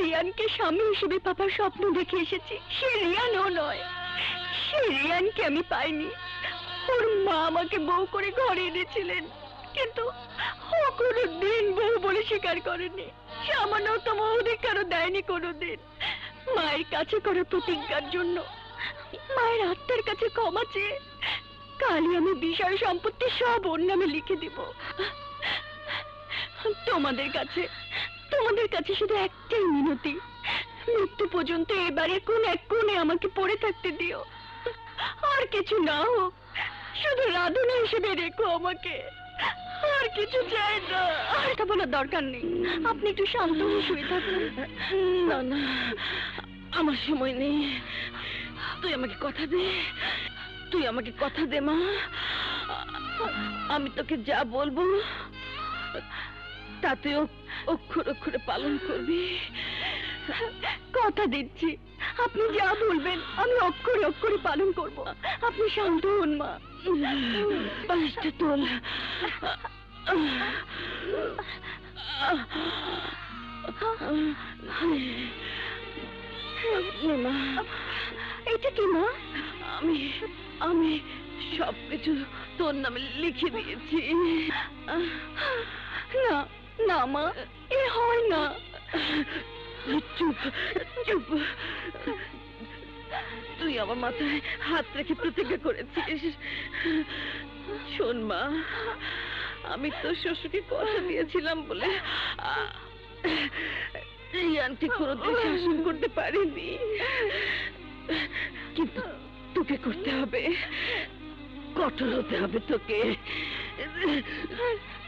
রিয়ানকে স্বামী হিসেবে পাবার স্বপ্ন দেখে এসেছি, সে রিয়ানও নয়। সে রিয়ানকে আমি পাইনি। ওর মা আমাকে বউ করে ঘরে এনেছিলেন, কিন্তু ও কোনোদিন বউ বলে স্বীকার করেনি, সামান্যতম অধিকারও দেয়নি কোনোদিন। মায়ের কাছে করা প্রতিজ্ঞার জন্য, মায়ের আত্মার কাছে ক্ষমা চেয়ে কালই আমি বিষয় সম্পত্তি সব ওর নামে লিখে দিব। তোমাদের কাছে শুধু একটাই মিনতি, মৃত্যু পর্যন্ত এবারে কোন এক কোণে আমাকে পড়ে থাকতে দিও। আর কিছু না হোক, শুধু রাধুনী হিসেবে রেখো আমাকে, আর কিছু চাই না। আর এটা বলার দরকার নেই, আপনি একটু শান্ত হয়ে শুয়ে থাকুন। না না, আমার সময় নেই। তুই আমাকে কথা দে, তুই আমাকে কথা দে মা। আমি তোকে যা বলবো তা তুই অক্ষর অক্ষরে পালন করবি। কথা দিচ্ছি, আপনি যা বলবেন আমি অক্ষরে অক্ষরে পালন করব। আপনি শান্ত হন মা। বালিশটা তোল। মা, এটা কি মা? আমি সবকিছু তোর নামে লিখে দিয়েছি। না না মা, এ হয় না। চুপ চুপ। তুই আমার মাথায় হাত রেখে প্রতিজ্ঞা করেছিস। শোন মা, আমি তোর শ্বশুরকে কথা দিয়েছিলাম বলে রিয়ানকে কোনোদিন শাসন করতে পারিনি, কিন্তু তোকে করতে হবে, কঠোর হতে হবে তোকে।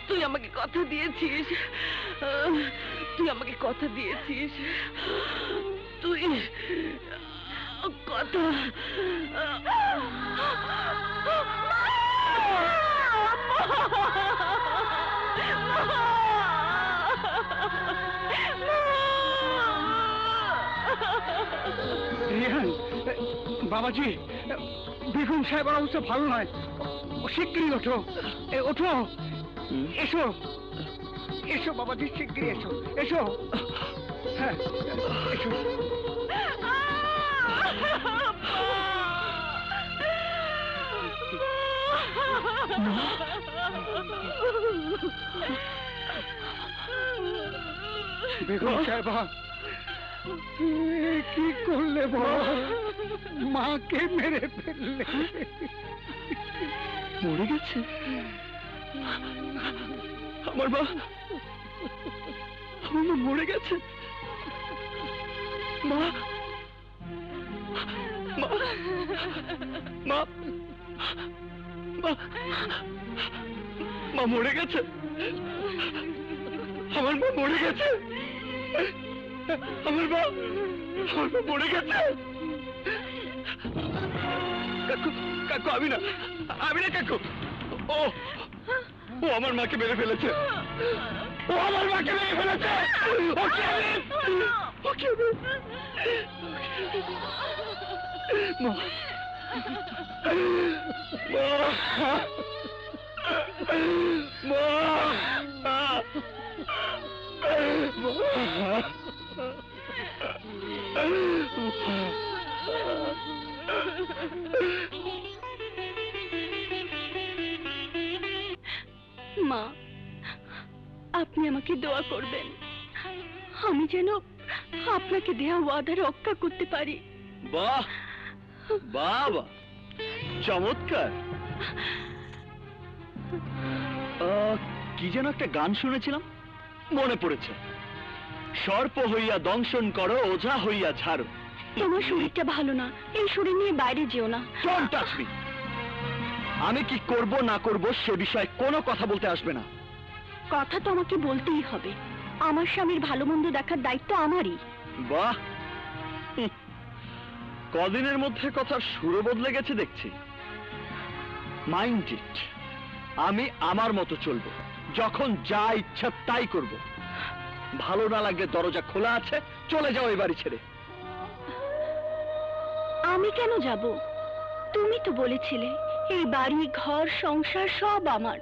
তুই আমাকে কথা দিয়েছিস, তুই আমাকে কথা দিয়েছিস, তুই কথা। রিহান, বাবাজি, বেগম সাহেবের অবস্থা ভালো নয়, শিগগিরই ওঠো, ওঠো, এসো এসো বাবাজি, শিগগিরই এসো, এসো। হ্যাঁ এসো। বেগম সাহেবা, কি করলে বল? মাকে মেরে ফেললে। মরে গেছে আমার মা, আমার মা মরে গেছে। মা মা মা মা মা মরে গেছে, আমার মা মরে গেছে, আমার মা মরে গেছে। কাকু, কাকু, আমি না কাকু, ও ও আমার মাকে মেরে ফেলেছে, ও আমার মাকে মেরে ফেলেছে। ওকে মা, মা, আপনি আমাকে দোয়া করবেন, আমি যেন আপনাকে দেয়া ওয়াদা রক্ষা করতে পারি। বাহ বাবা, চমৎকার। কি যেন একটা গান শুনেছিলাম, মনে পড়েছে। সর্প হইয়া দংশন করো, ওঝা হইয়া ঝাড়ো। তোমার শরীরটা ভালো না, এই শরীর নিয়ে বাইরে যেও না। Don't touch me! আমি কি করব না করব সে বিষয়ে কোনো কথা বলতে আসবে না। কথা তো আমাকে বলতেই হবে, আমার স্বামীর ভালো মন্দ দেখার দায়িত্ব আমারই। বাহ, কদিনের মধ্যে কথার সুরও বদলে গেছে দেখছি। মাইন্ড ইট, আমি আমার মতো চলবো, যখন যা ইচ্ছা তাই করব। ভালো না লাগলে দরজা খোলা আছে, চলে যাও এই বাড়ি ছেড়ে। আমি কেন যাব? তুমি তো বলেছিলে এই বাড়ি ঘর সংসার সব আমার,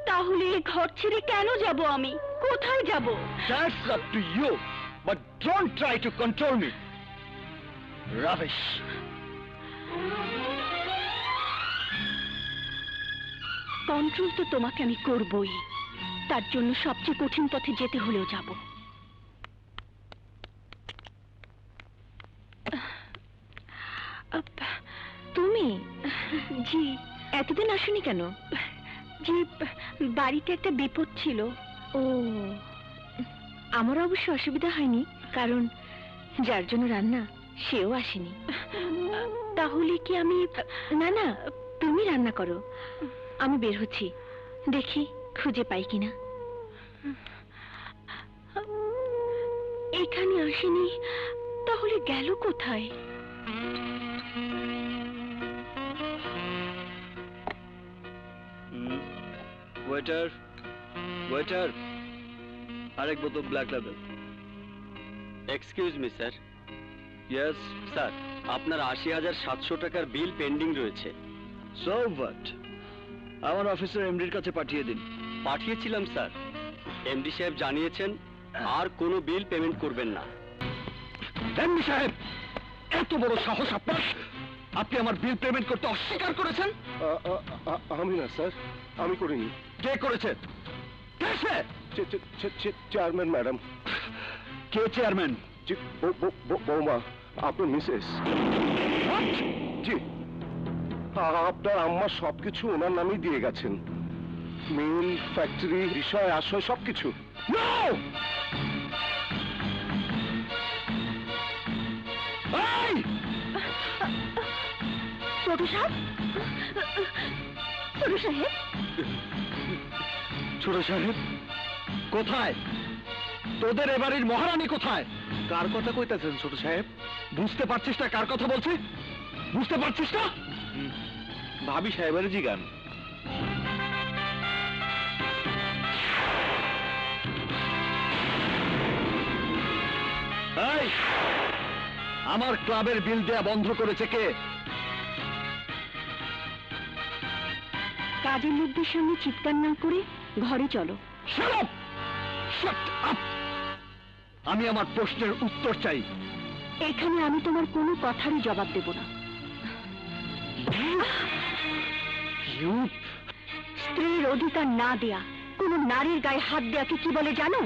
তাহলে এই ঘর ছেড়ে কেন যাব? আমি কোথায় যাব? That's up to you. but don't try to control me. Rubbish. Control তো তোমাকে আমি করবই, তার জন্য সবচেয়ে কঠিন পথে যেতে হলেও যাব। তুমি? জি। এতদিন আসনি কেন? জি, বাড়িতে একটা বিপদ ছিল। ও, আমার অবশ্য অসুবিধা হয়নি, কারণ যার জন্য রান্না সেও আসেনি। তাহলে কি আমি? না না, তুমি রান্না করো, আমি বের হচ্ছি, দেখি খুঁজে পাই কিনা। এখানে আসেনি, তাহলে গেল কোথায়? ওয়েটার, ওয়েটার, আরেক বোতল black label. Excuse me sir. Yes sir, আপনার ৮০,৭০০ টাকার বিল পেন্ডিং রয়েছে। So what? আমার অফিসের এমডির কাছে পাঠিয়ে দিন। পাঠিয়েছিলাম স্যার, এমডি সাহেব জানিয়েছেন আর কোনো বিল পেমেন্ট করবেন না। এমডি সাহেব, এত বড় সাহস আপনার! আপনি আমার বিল পেমেন্ট করতে অস্বীকার করেছেন? আমি না স্যার, আমি করিনি। কে করেছে? কে সে? Chairman madam. কে চেয়ারম্যান? বৌমা, আপনার মিসেস। জি, আপনার আম্মা সবকিছু ওনার নামেই দিয়ে গেছেন, মিল, ফ্যাক্টরি, বিষয় আশয় সবকিছু। ছোট সাহেব, ছোট সাহেব, ছোট সাহেব কোথায়? তোদের এবাড়ির মহারানী কোথায়? কার কথা কইতাছেন ছোট সাহেব? বুঝতে পারছিস না কার কথা বলছি? বুঝতে পারছিস না? ভাবি সাহেবের জিগান। এই, আমার ক্লাবের বিল দেয়া বন্ধ করেছে কে? কাজের লোকদের সামনে চিৎকার না করে ঘরে চলো। Shut up! Shut up! আমি আমার প্রশ্নের উত্তর চাই। এখানে আমি তোমার কোনো কথারই জবাব দেব না। স্ত্রীর অধিকার না দেয়া, কোন নারীর গায়ে হাত দেয়াকে কি বলে জানো?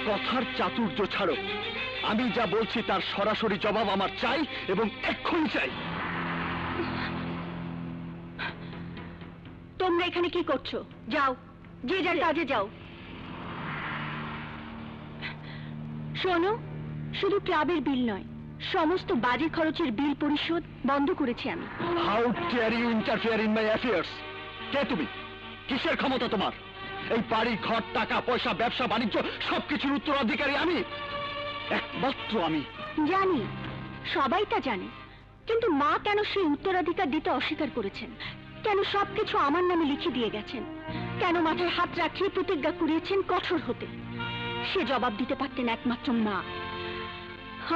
কথার চাতুর্য ছাড়ো। আমি যা বলছি তার সরাসরি জবাব আমার চাই, এবং এক্ষুনি চাই। তোমরা এখানে কি করছো? যাও, যে যার কাজে যাও। শোনো, শুধু ক্লাবের বিল নয়, সমস্ত বাজে খরচের বিল পরিশোধ বন্ধ করেছি আমি। How dare you interfere in my affairs? কে তুমি? কিসের ক্ষমতা তোমার? এই বাড়ি, ঘর, টাকা পয়সা, ব্যবসা বাণিজ্য সবকিছুর উত্তরাধিকারী আমি, একমাত্র আমি। জানি, সবাই তা জানে, কিন্তু মা কেন সেই উত্তরাধিকার দিতে অস্বীকার করেছেন? কেন সবকিছু আমার নামে লিখে দিয়ে গেছেন? কেন মাথায় হাত রাখিয়ে প্রতিজ্ঞা করিয়েছেন কঠোর হতে? সে জবাব দিতে পারতেন একমাত্র মা।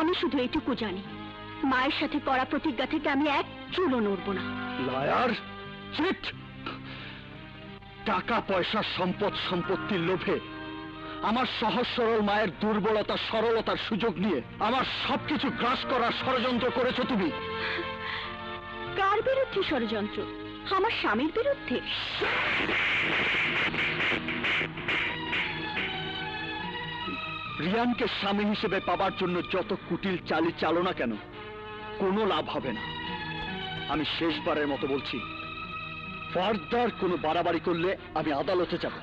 আমি শুধু এটুকু জানি, মায়ের সাথে করা প্রতিজ্ঞা থেকে আমি এক চুলও নড়ব না। Liar, cheat! টাকা পয়সা, সম্পদ সম্পত্তির লোভে আমার সহজ সরল মায়ের দুর্বলতা সরলতার সুযোগ নিয়ে আমার সবকিছু গ্রাস করার ষড়যন্ত্র করেছো তুমি। কার বিরুদ্ধে ষড়যন্ত্র? আমার স্বামীর বিরুদ্ধে। রিয়ানকে স্বামী হিসেবে পাবার জন্য যত কুটিল চালি চালো না কেন, কোনো লাভ হবে না। আমি শেষবারের মতো বলছি, ফার্দার কোনো বাড়াবাড়ি করলে আমি আদালতে যাব।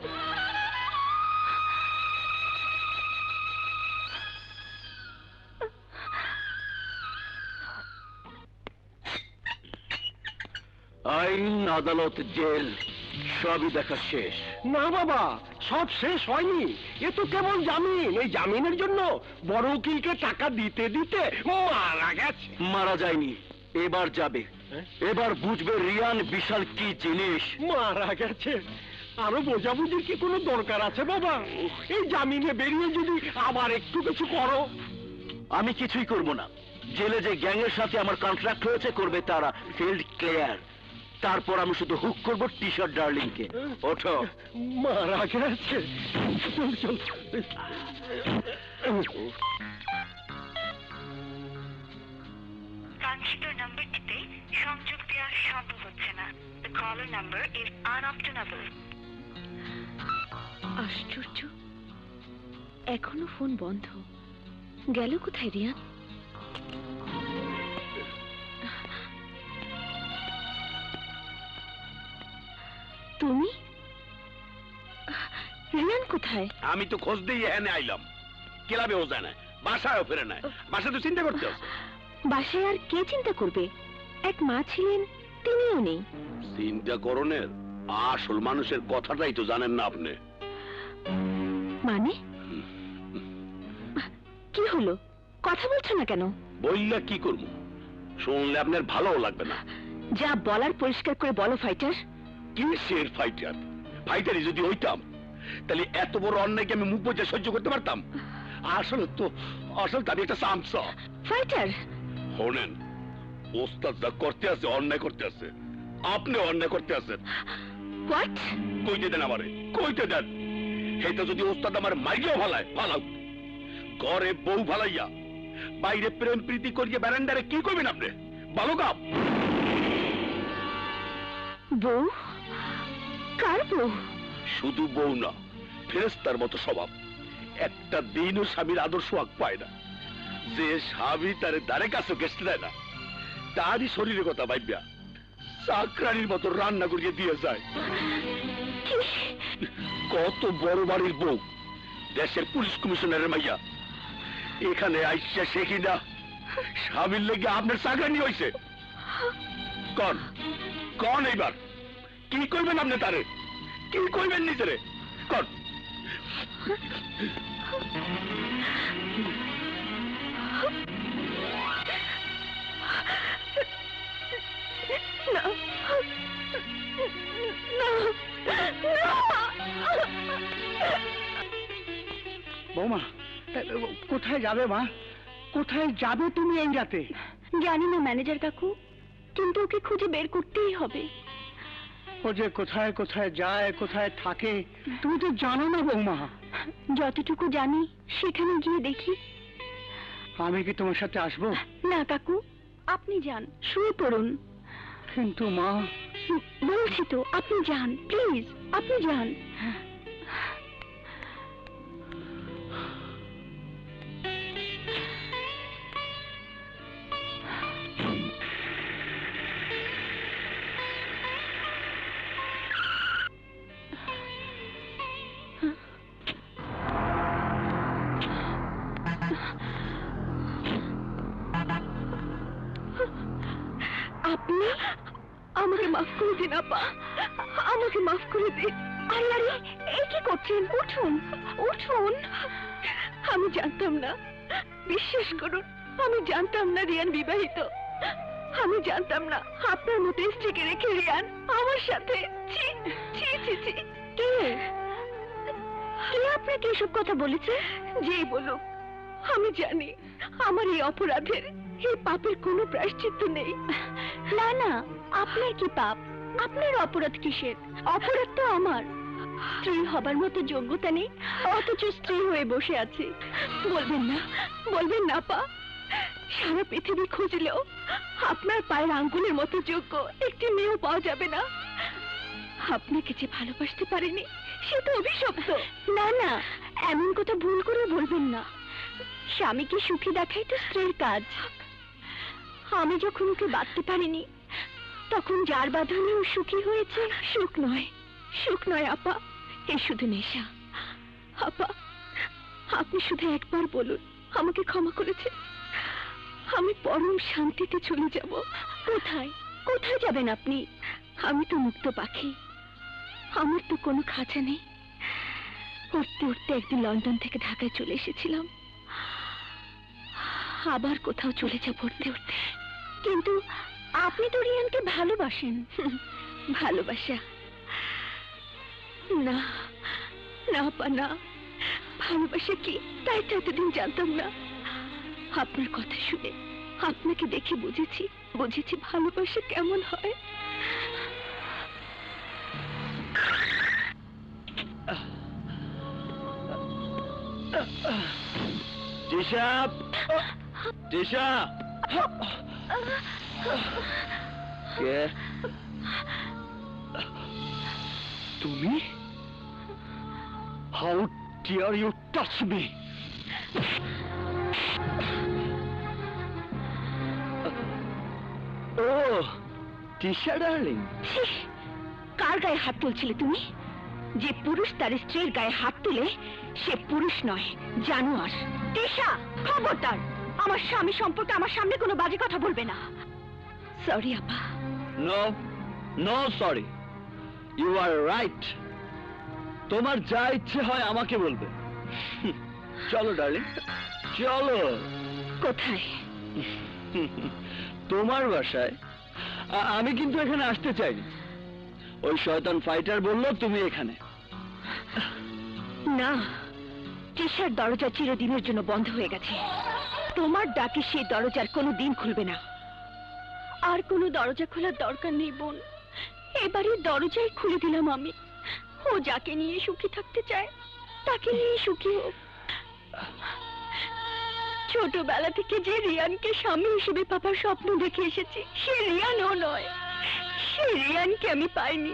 আইন, আদালত, জেল সবই দেখা শেষ। না বাবা, সব শেষ হয়নি। এ তো কেবল জামিন। এই জামিনের জন্য বড় উকিলকে টাকা দিতে দিতে মারা গেছে। মারা যায়নি, এবার যাবে। এবার বুঝবে রিয়ান বিশাল কি জিনিস। মারা গেছে? আরো বোঝাবুঝির কি কোনো দরকার আছে বাবা? এই জামিনে বেরিয়ে যদি আবার একটু কিছু করো। আমি কিছুই করব না। জেলে যে গ্যাংয়ের সাথে আমার কন্ট্রাক্ট হয়েছে করবে তারা। Field clear. তারপর আমি শুধু হুক করবো টি শার্ট ডার্লিং কে। ওঠো। মারা গেছে। চল চল। কাঙ্ক্ষিত নাম্বারটিতে সংযোগ দেওয়া সম্ভব হচ্ছে না। The caller number is unobtainable. আশ্চর্য, এখনো ফোন বন্ধ। গেল কোথায় রিয়ান? তুমি? রিয়ান কোথায়? আমি তো খোঁজ দিয়ে এনে আইলাম, ক্লাবেও যায় না, বাসায়ও ফেরে নাই। বাসা তো চিন্তা করতে আছে। বাসায় আর কে চিন্তা করবে? এক মা ছিলেন, তিনিও নেই। চিন্তা করণের আসল মানুষের কথাটাই তো জানেন না আপনি। মানে কি হলো? কথা বলছো না কেন? বললে কি করবো, শুনলে আপনার ভালোও লাগবে না। যা বলার পরিষ্কার করে বলো ফাইটার। কিসের ফাইটার? ফাইটারই যদি হইতাম তাহলে এত বড় অন্যায়কে আমি মুখ বুজে সহ্য করতে পারতাম। আসলে আমি একটা সামসা ফাইটার। শোনেন, ওস্তাদ যা করতে আছে, অন্যায় করতে আছে, আপনি অন্যায় করতে আছেন। হোয়াট? কইতে দেন আমারে, কইতে দেন। এটা যদি ওস্তাদ আমার মাইরেও ফালায়, ফালাও। ঘরে বউ ফালাইয়া বাইরে প্রেম প্রীতি করিয়ে ব্যারান্ডারে কি করবেন আপনি? ভালো কাপ। বউ? কার বউ? শুধু বউ না, ফেরেশতার মতো স্বভাব। একটা দিনও স্বামীর আদর্শ আগ পায় না। যে স্বামী তার দ্বারে কাছে গেছতে দেয় না, তারই শরীরের কথা ভাইবা চাকরানির মতো রান্না করিয়ে দিয়ে যায়। কত বড় বাড়ির বউ, দেশের পুলিশ কমিশনারের মাইয়া, এখানে আইসা সে কিনা স্বামীর লেগে আপনার চাকরানি হয়েছে। কন কন এইবার কি করবেন আপনি? তারে কি করবেন নিজেরে? কন। বৌমা, কোথায় যাবে মা? কোথায় যাবে তুমি এই রাতে? জানি না ম্যানেজার কাকু, কিন্তু ওকে খুঁজে বের করতেই হবে। ও যে কোথায় কোথায় যায়, কোথায় থাকে তুমি তো জানো না বৌমা। যতটুকু জানি সেখানে গিয়ে দেখি। আমি কি তোমার সাথে আসবো? না কাকু, আপনি যান, শুয়ে পড়ুন। কিন্তু মা। বলছি তো, আপনি যান, প্লিজ, আপনি যান। আপনি আমাকে মাফ করে দিন আপা, আমাকে মাফ করে দিন। আরে আরে, এই কি করছেন? উঠুন উঠুন। আমি জানতাম না, বিশ্বাস করুন, আমি জানতাম না রিয়ান বিবাহিত। আমি জানতাম না আপনার মতো স্ত্রীকে রেখে রিয়ান আমার সাথে। ছি ছি ছি ছি। কে কে আপনাকে এসব কথা বলেছে? যেই বলুক, আমি জানি আমার এই অপরাধের, এই পাপের কোনো প্রায়শ্চিত্ত নেই। না না, আপনার কি পাপ? আপনার অপরাধ কিসের? অপরাধ তো আমার। স্ত্রী হবার মতো যোগ্যতা নেই, অথচ স্ত্রী হয়ে বসে আছে। বলবেন না, বলবেন না পা। সারা পৃথিবী খুঁজলেও আপনার পায়ের আঙ্গুলের মতো যোগ্য একটি মেয়েও পাওয়া যাবে না। আপনাকে যে ভালোবাসতে পারেনি সে তো অভিশপ্ত। না না, এমন কথা ভুল করে বলবেন না। স্বামীকে সুখী দেখাই তো স্ত্রীর কাজ। আমি যখন ওকে বাঁধতে পারিনি, তখন যার বাঁধনে ও সুখী হয়েছে। সুখ নয়, সুখ নয় আপা, এ শুধু নেশা। আপা, আপনি শুধু একবার বলুন আমাকে ক্ষমা করেছে, আমি পরম শান্তিতে চলে যাব। কোথায় কোথায় যাবেন আপনি? আমি তো মুক্ত পাখি, আমার তো কোনো খাঁচা নেই। উঠতে উঠতে একদিন লন্ডন থেকে ঢাকায় চলে এসেছিলাম, আবার কোথাও চলে যাব উঠতে উঠতে। কিন্তু আপনি তো রিয়ানকে ভালোবাসেন। ভালোবাসা না, না আপা না, ভালোবাসা কি তাই তো এতদিন জানতাম না। আপনার কথা শুনে, আপনাকে দেখে বুঝেছি, বুঝেছি ভালোবাসা কেমন হয়। টিশা, টিশা, কে তুমি? How dare you touch me? ও টিশা ডার্লিং, কার গায়ে হাত তুলছিলে তুমি? যে পুরুষ তার স্ত্রীর গায়ে হাত তুলে সে পুরুষ নয়, জানোয়ার। তিশা, খবরদার আমার স্বামী সম্পর্কে আমার সামনে কোনো বাজে কথা বলবে না। সরি আপা। No no sorry, you are right. তোমার যা ইচ্ছে হয় আমাকে বলবে। চলো ডার্লিং, চলো। কোথায়? তোমার বাসায়। আমি কিন্তু এখানে আসতে চাইনি। ওই শয়তান ফাইটার বলল তুমি এখানে। না, তিশার দরজা চিরদিনের জন্য বন্ধ হয়ে গেছে। তোমার ডাকে সেই দরজার কোনো দিন খুলবে না। আর কোনো দরজা খোলার দরকার নেই বোন, এবারে দরজাই খুলে দিলাম আমি। ও যাকে নিয়ে সুখী থাকতে চায় তাকে নিয়ে সুখী হোক। ছোটবেলা থেকে যে রিয়ানকে স্বামী হিসেবে পাপার স্বপ্ন দেখে এসেছি, সে রিয়ানও নয়। সে রিয়ানকে আমি পাইনি।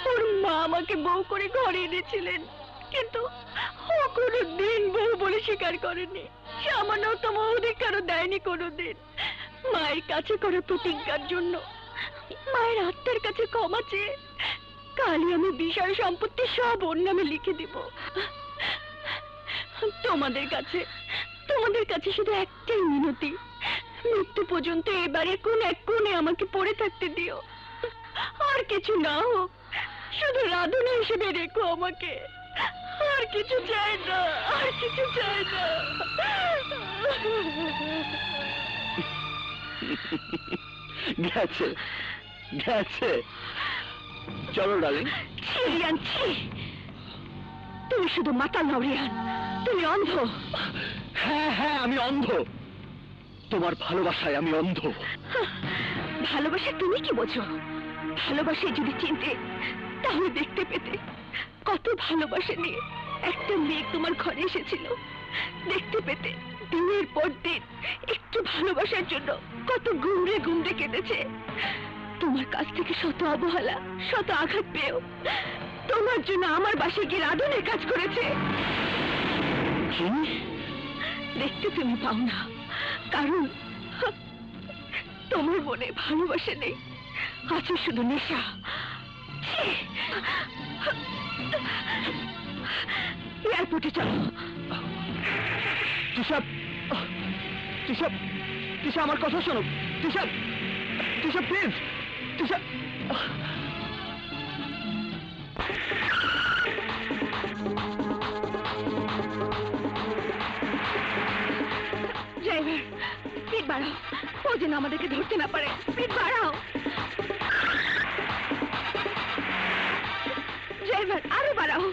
ওর মা আমাকে বউ করে ঘরে এনেছিলেন, কিন্তু ও কোনো দিন বউ বলে স্বীকার করেনি। সামান্যতম অধিকারও দেয়নি কোনোদিন। মায়ের কাছে করা প্রতিজ্ঞার জন্য, মায়ের আত্মার কাছে ক্ষমা চেয়ে কালই আমি বিষয় সম্পত্তি সব ওর নামে লিখে দিব। তোমাদের কাছে শুধু একটাই মিনতি, মৃত্যু পর্যন্ত এবারে কোন এক কোণে আমাকে পড়ে থাকতে দিও। আর কিছু না হোক, শুধু রাধুনী হিসেবে রেখো আমাকে। আর কিছু চাই না, আর কিছু চাই না। গেছে গেছে, চলো ডার্লিং। ছি রিয়ান, ছি। তুমি শুধু মাতাল নও রিয়ান, তুমি অন্ধ। হ্যাঁ হ্যাঁ, আমি অন্ধ। তোমার ভালোবাসায় আমি অন্ধ। ভালোবাসা তুমি কি বোঝো? ভালোবাসে যদি চিনতে তাহলে দেখতে পেতে কত ভালোবাসা নিয়ে একটা মেয়ে তোমার ঘরে এসেছিল। দেখতে পেতে দিনের পর দিন একটু ভালোবাসার জন্য কত গুমড়ে গুমড়ে কেঁদেছে। তোমার কাছ থেকে শত অবহেলা, শত আঘাত পেয়েও তোমার জন্য আমার বাসায় গিয়ে রাধুনের কাজ করেছে। কি? দেখতে তুমি পাও না, কারণ তোমার মনে ভালোবাসা নেই, আছে শুধু নেশা। এয়ারপোর্টে চলো। টিশা, টিশা, টিশা আমার কথা শোনো। Tisha, Tisha please, Tisha. Driver, speed বাড়াও, ও যেন আমাদেরকে ধরতে না পারে। স্পিড বাড়াও ড্রাইভার, আরো বাড়াও।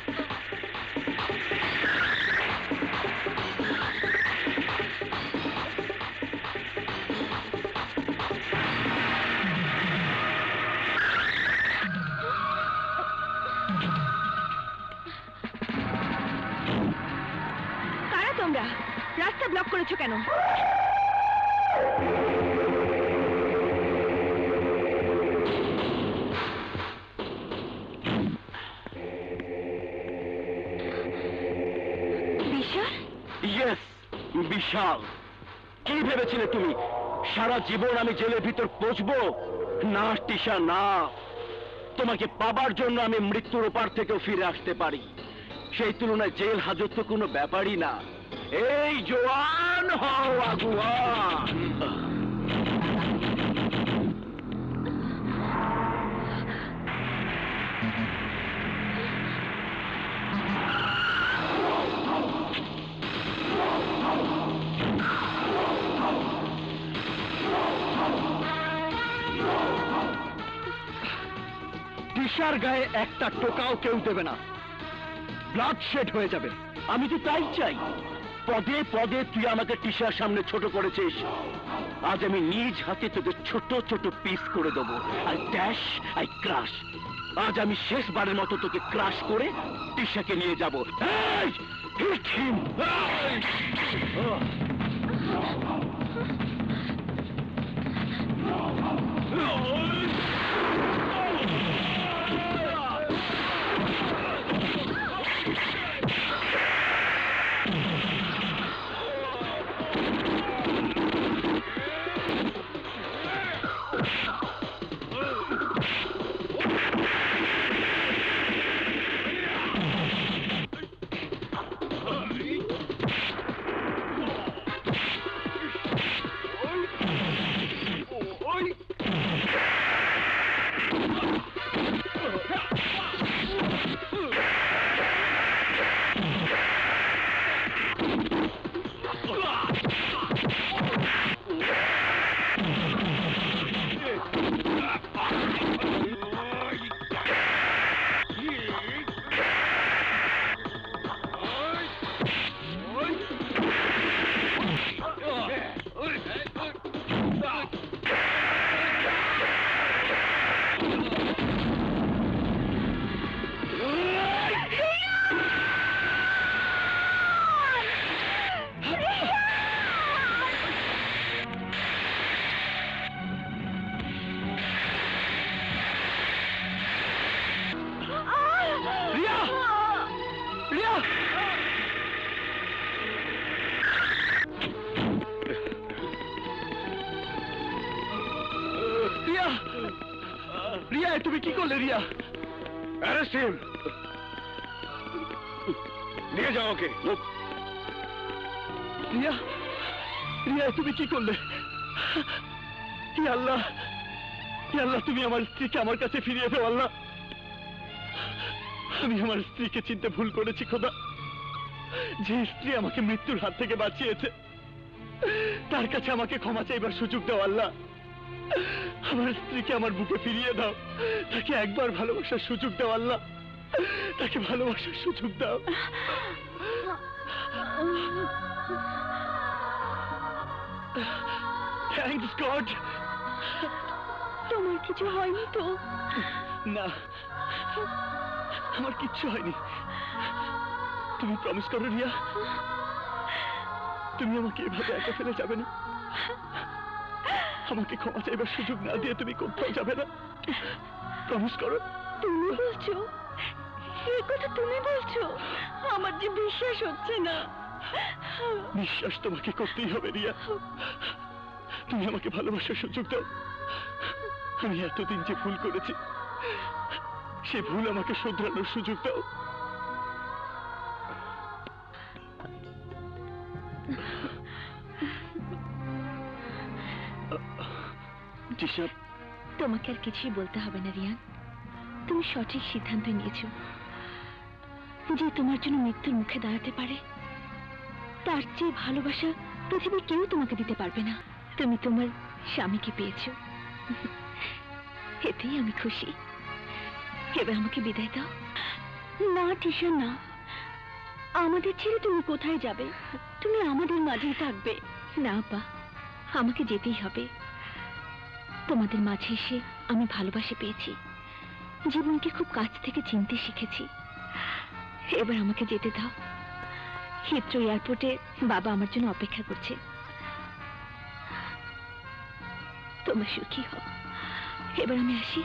কারা তোমরা? রাস্তা ব্লক করেছো কেন? বিশাল? ইয়েস, বিশাল। কি ভেবেছিলে তুমি সারা জীবন আমি জেলের ভিতর পচবো? না টিশা, না। তোমাকে পাবার জন্য আমি মৃত্যুর ওপার থেকেও ফিরে আসতে পারি। সেই তুলনায় জেল হাজত তো কোনো ব্যাপারই না। এই জওয়ান হও আগুয়ান। টিশার গায়ে একটা টোকাও কেউ দেবে না, ব্লাড শেড হয়ে যাবে। আমি তো তাই চাই। পদে পদে তুই আমাকে টিশার সামনে ছোট করেছিস। আজ আমি নিজ হাতে তোকে ছোট ছোট পিস করে দেবো। I dash, I crash. আজ আমি শেষবারের মতো তোকে ক্রাশ করে টিশাকে নিয়ে যাব। এই, hit him! এই! রিয়া! রিয়া! রিয়া! রিয়া, তুমি কি করলে রিয়া? অ্যারেস্ট হিম, নিয়ে যাও ওকে। রিয়া! রিয়া, তুমি কি করলে? হে আল্লাহ, হে আল্লাহ, তুমি আমার স্ত্রীকে আমার কাছে ফিরিয়ে দাও আল্লাহ। আমি আমার স্ত্রীকে চিনতে ভুল করেছি খোদা। যে স্ত্রী আমাকে মৃত্যুর হাত থেকে বাঁচিয়েছে তার কাছে আমাকে ক্ষমা চাইবার সুযোগ দাও আল্লাহ। আমার স্ত্রীকে আমার বুকে ফিরিয়ে দাও, তাকে একবার ভালোবাসার সুযোগ দাও আল্লাহ, তাকে ভালোবাসার সুযোগ দাও। Thanks god. তোমার কিছু হয়নি তো? না, আমার কিচ্ছু হয়নি। তুমি প্রমিস করো রিয়া, তুমি আমাকে এভাবে একা ফেলে যাবে না। আমাকে ক্ষমা চাইবার সুযোগ না দিয়ে তুমি কোথাও যাবে না। প্রমিস করো। তুমি বলছো? এই কথা তুমি বলছো? আমার যে বিশ্বাস হচ্ছে না। বিশ্বাস তোমাকে করতেই হবে রিয়া। তুমি আমাকে ভালোবাসার সুযোগ দাও। আমি এতদিন যে ভুল করেছি সে ভুল আমাকে শুধরানোর সুযোগ দাও। টিশা, তোমাকে আর কিছুই বলতে হবে না রিয়ান। তুমি সঠিক সিদ্ধান্ত নিয়েছো। যে তোমার জন্য মৃত্যুর মুখে দাঁড়াতে পারে তার চেয়ে ভালোবাসা পৃথিবীর কেউ তোমাকে দিতে পারবে না। তুমি তোমার স্বামীকে পেয়েছো, এতেই আমি খুশি। এবার আমাকে বিদায় দাও। না টিশা, না। আমাদের ছেড়ে তুমি কোথায় যাবে? তুমি আমাদের মাঝেই থাকবে। না পা, আমাকে যেতেই হবে। তোমাদের মাঝে এসে আমি ভালোবাসা পেয়েছি, জীবনকে খুব কাছ থেকে চিনতে শিখেছি। এবার আমাকে যেতে দাও। হিথ্রো এয়ারপোর্টে বাবা আমার জন্য অপেক্ষা করছে। তোমরা সুখী হও। এবার আমি আসি।